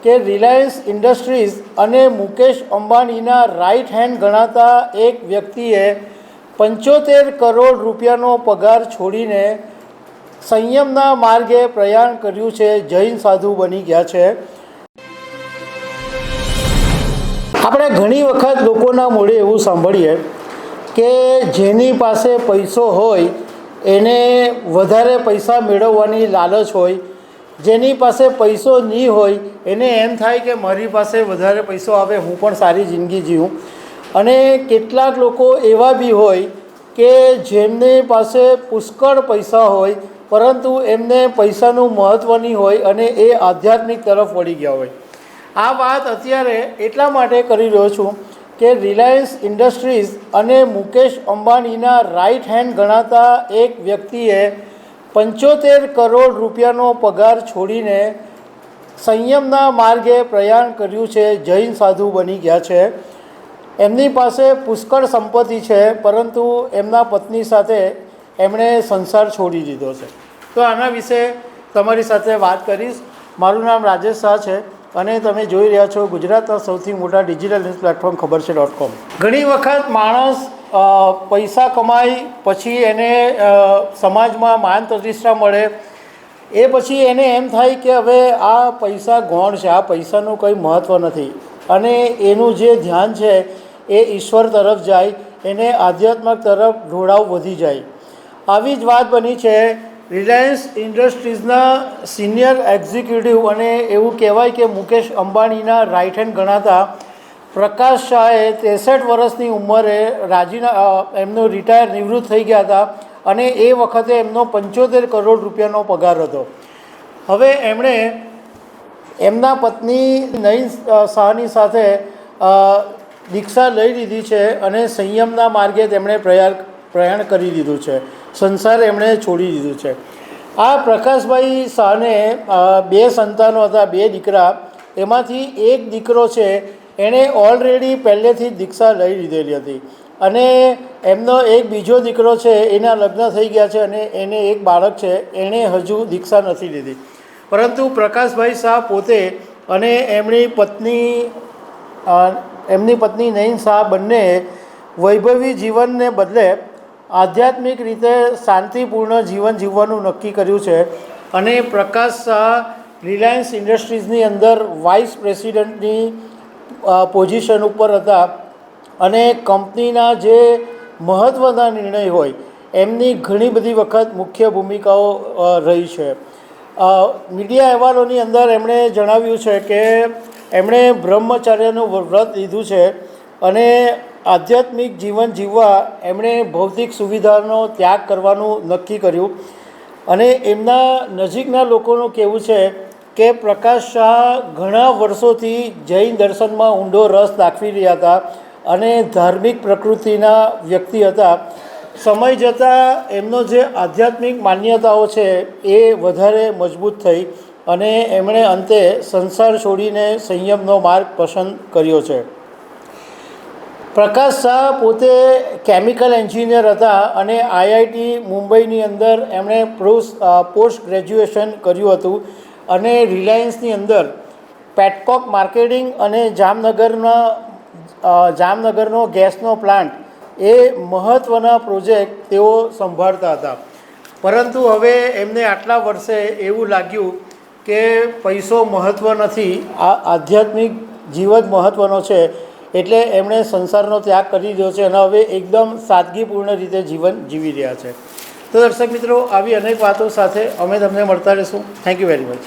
કે Reliance industries અને Mukesh અંબાણીના right hand ગણાતા એક વ્યક્તિએ 75 કરોડ રૂપિયાનો પગાર છોડીને સંયમના માર્ગે પ્રયાણ કર્યું છે, જૈન સાધુ બની ગયા છે। આપણે ઘણી વખત લોકોના મોઢે એવું સાંભળીએ કે જેની પાસે પૈસો હોય એને વધારે પૈસા મેળવવાની લાલચ હોય, જેની પાસે પૈસો નહીં હોય એને એમ થાય કે મારી પાસે વધારે પૈસો આવે, હું પણ સારી જિંદગી જીવું। અને કેટલાક લોકો એવા બી હોય કે જેમની પાસે પુષ્કળ પૈસા હોય પરંતુ એમને પૈસાનું મહત્ત્વ નહીં હોય અને એ આધ્યાત્મિક તરફ વળી ગયા હોય। આ વાત અત્યારે એટલા માટે કરી રહ્યો છું કે રિલાયન્સ ઇન્ડસ્ટ્રીઝ અને મુકેશ અંબાણીના રાઇટ હેન્ડ ગણાતા એક વ્યક્તિએ 75 કરોડ રૂપિયાનો પગાર છોડીને સંયમના માર્ગે પ્રયાણ કર્યું છે, જૈન સાધુ બની ગયા છે। એમની પાસે પુષ્કળ સંપત્તિ છે પરંતુ એમના પત્ની સાથે એમણે સંસાર છોડી દીધો છે। તો આના વિશે તમારી સાથે વાત કરીશ। મારું નામ રાજેશ શાહ છે અને તમે જોઈ રહ્યા છો ગુજરાતના સૌથી મોટા ડિજિટલ ન્યૂઝ પ્લેટફોર્મ ખબરછે.com। ઘણી વખત માણસ પૈસા કમાય પછી એને સમાજમાં માન પ્રતિષ્ઠા મળે, એ પછી એને એમ થાય કે હવે આ પૈસા ગૌણ છે, આ પૈસાનું કંઈ મહત્ત્વ નથી અને એનું જે ધ્યાન છે એ ઈશ્વર તરફ જાય, એને આધ્યાત્મ તરફ ઢોળાવ વધી જાય। આવી જ વાત બની છે રિલાયન્સ ઇન્ડસ્ટ્રીઝના સિનિયર એક્ઝિક્યુટિવ અને એવું કહેવાય કે મુકેશ અંબાણીના રાઇટ હેન્ડ ગણાતા પ્રકાશ શાહે 63 વર્ષની ઉંમરે એમનો નિવૃત્ત થઈ ગયા હતા અને એ વખતે એમનો 75 કરોડ રૂપિયાનો પગાર હતો। હવે એમણે એમના પત્ની નયન શાહની સાથે દીક્ષા લઈ લીધી છે અને સંયમના માર્ગે તેમણે પ્રયાણ કરી દીધું છે, સંસાર એમણે છોડી દીધું છે। આ પ્રકાશભાઈ શાહને 2 સંતાનો હતા, 2 દીકરા, એમાંથી એક દીકરો છે એણે ઓલરેડી પહેલેથી જ દીક્ષા લઈ લીધેલી હતી અને એમનો એક બીજો દીકરો છે એના લગ્ન થઈ ગયા છે અને એને એક બાળક છે, એણે હજુ દીક્ષા નથી લીધી। પરંતુ પ્રકાશભાઈ શાહ પોતે અને એમની પત્ની નયન શાહ બંને વૈભવી જીવનને બદલે આધ્યાત્મિક રીતે શાંતિપૂર્ણ જીવન જીવવાનું નક્કી કર્યું છે અને પ્રકાશ શાહ રિલાયન્સ ઇન્ડસ્ટ્રીઝની અંદર વાઇસ પ્રેસિડેન્ટની પોઝિશન ઉપર હતા અને કંપનીના જે મહત્ત્વના નિર્ણય હોય એમની ઘણી બધી વખત મુખ્ય ભૂમિકાઓ રહી છે। મીડિયા અહેવાલોની અંદર એમણે જણાવ્યું છે કે એમણે બ્રહ્મચર્યનું વ્રત લીધું છે અને આધ્યાત્મિક જીવન જીવવા એમણે ભૌતિક સુવિધાનો ત્યાગ કરવાનું નક્કી કર્યું અને એમના નજીકના લોકોનું કહેવું છે કે પ્રકાશ શાહ ઘણા વર્ષોથી જૈન દર્શનમાં ઊંડો રસ દાખવી રહ્યા હતા અને ધાર્મિક પ્રકૃતિના વ્યક્તિ હતા। સમય જતાં એમનો જે આધ્યાત્મિક માન્યતાઓ છે એ વધારે મજબૂત થઈ અને એમણે અંતે સંસાર છોડીને સંયમનો માર્ગ પસંદ કર્યો છે। પ્રકાશ શાહ પોતે કેમિકલ એન્જિનિયર હતા અને આઈઆઈટી મુંબઈની અંદર એમણે પોસ્ટ ગ્રેજ્યુએશન કર્યું હતું અને રિલાયન્સની અંદર પેટકોક માર્કેટિંગ અને જામનગરનો ગેસનો પ્લાન્ટ એ મહત્ત્વના પ્રોજેક્ટ તેઓ સંભાળતા હતા। પરંતુ હવે એમને આટલા વર્ષે એવું લાગ્યું કે પૈસો મહત્ત્વ નથી, આ આધ્યાત્મિક જીવન મહત્ત્વનો છે, એટલે એમણે સંસારનો ત્યાગ કરી દીધો છે અને હવે એકદમ સાદગીપૂર્ણ રીતે જીવન જીવી રહ્યા છે। તો દર્શક મિત્રો, આવી અનેક વાતો સાથે અમે તમને મળતા રહીશું। Thank you very much.